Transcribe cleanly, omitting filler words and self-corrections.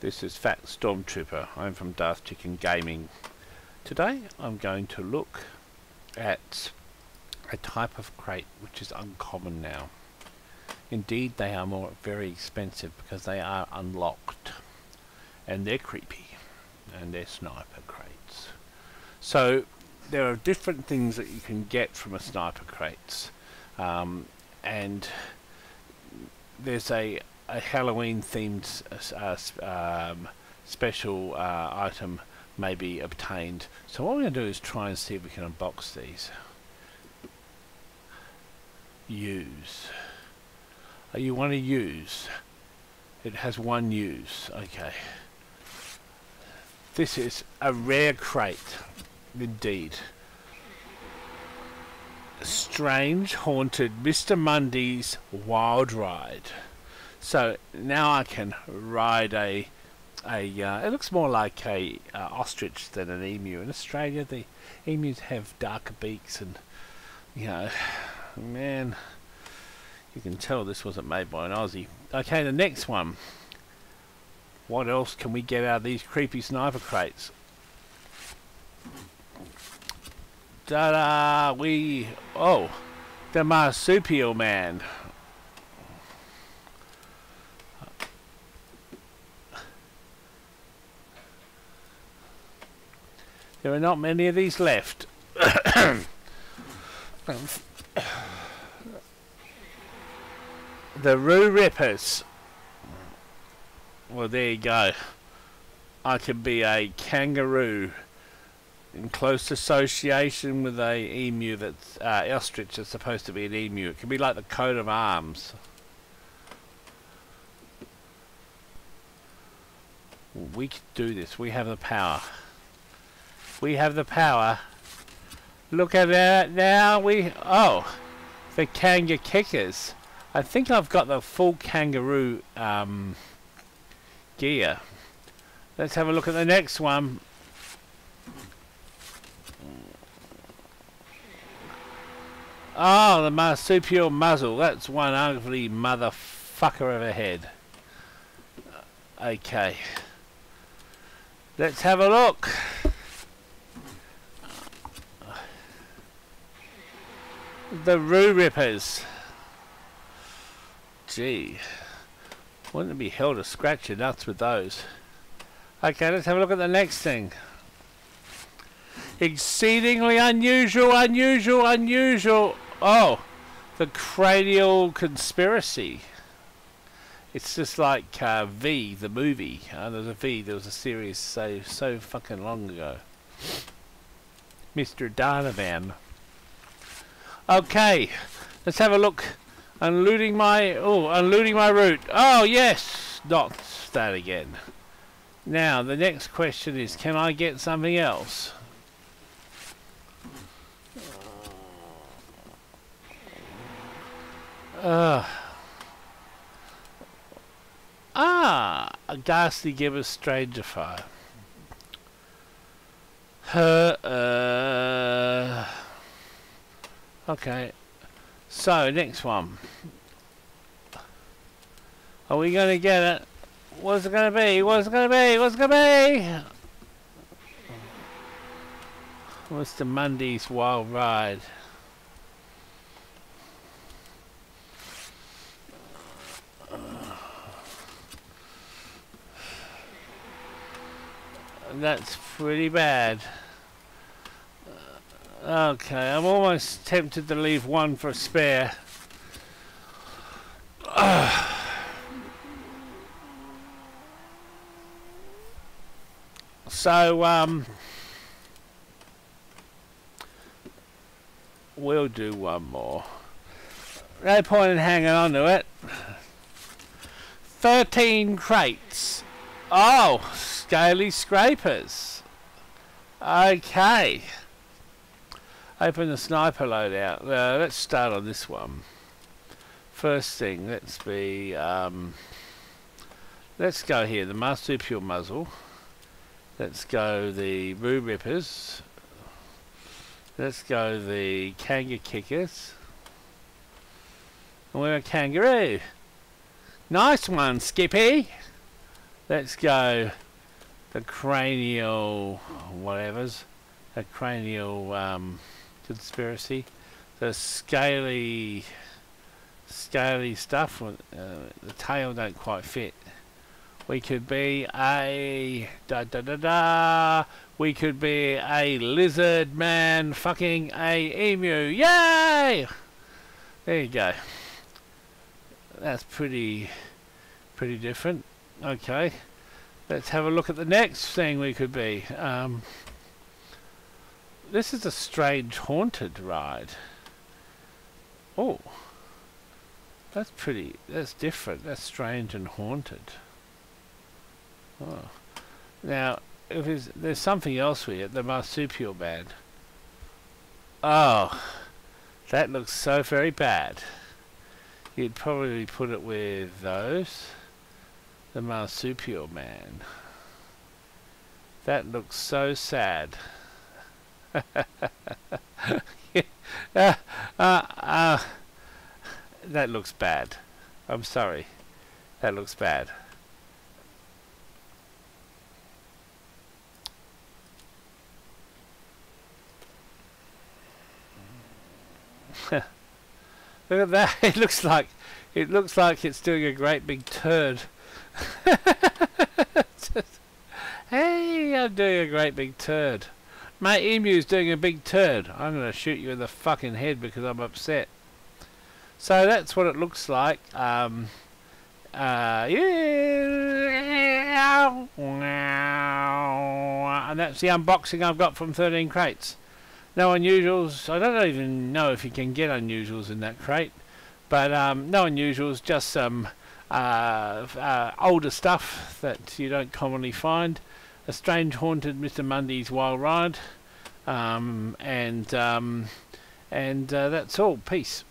This is Fat Stormtrooper. I'm from Darth Chicken Gaming. Today I'm going to look at a type of crate which is uncommon now. Indeed, they are very expensive because they are unlocked and they're creepy and they're sniper crates. So there are different things that you can get from a sniper crates, and there's a Halloween themed special item may be obtained. So what we're going to do is try and see if we can unbox these. Use. You want to use. It has one use. Okay. This is a rare crate. Indeed. Strange Haunted Mr. Mundy's Wild Ride. So now I can ride it looks more like a ostrich than an emu. In Australia the emus have darker beaks and, you know, man, you can tell this wasn't made by an Aussie. Okay, the next one. What else can we get out of these creepy sniper crates? Ta-da! The marsupial man. There are not many of these left. The Roo Rippers. Well, there you go. I could be a kangaroo in close association with a emu that's ostrich that's supposed to be an emu. It could be like the coat of arms. We could do this. We have the power. We have the power. Look at that now. The kangaroo kickers. I think I've got the full kangaroo gear. Let's have a look at the next one. Oh, the marsupial muzzle. That's one ugly motherfucker of a head. Okay. Let's have a look. The Roo Rippers. Gee. Wouldn't it be hell to scratch your nuts with those? Okay, let's have a look at the next thing. Exceedingly unusual. Oh, the Cranial Conspiracy. It's just like V, the movie. There's a V, there was a series so fucking long ago. Mr. Donovan. Okay, let's have a look. Unlooting my route. Oh yes, not that again. Now the next question is, can I get something else? A ghastly gibbous stranger fire. Okay. So, next one. Are we going to get it? What's it going to be? What's it going to be? What's it going to be? Mr. Mundy's Wild Ride. That's pretty bad. Okay, I'm almost tempted to leave one for a spare. So, we'll do one more. No point in hanging on to it. 13 crates. Oh, scaly scrapers. Okay. Open the sniper loadout. Let's start on this one. First thing, let's go here. The marsupial muzzle. Let's go the Roo Rippers. Let's go the kangaroo kickers. And we're a kangaroo. Nice one, Skippy. Let's go the cranial whatevers. The cranial conspiracy. The scaly stuff. The tail don't quite fit. We could be a we could be a lizard man fucking a emu. Yay! There you go. That's pretty different. Okay. Let's have a look at the next thing we could be. This is a strange haunted ride. Oh. That's different. That's strange and haunted. Oh. Now, there's something else here, the marsupial band. Oh, that looks so very bad. You'd probably put it with those. The marsupial man. That looks so sad. That looks bad. I'm sorry. That looks bad. Look at that. It looks like it's doing a great big turd. Hey, I'm doing a great big turd. My emu's doing a big turd. I'm going to shoot you in the fucking head because I'm upset. So that's what it looks like. Yeah. And that's the unboxing I've got from 13 crates. No unusuals. I don't even know if you can get unusuals in that crate. But no unusuals, just some older stuff that you don't commonly find. A strange haunted Mr. Mundy's Wild Ride. And that's all. Peace.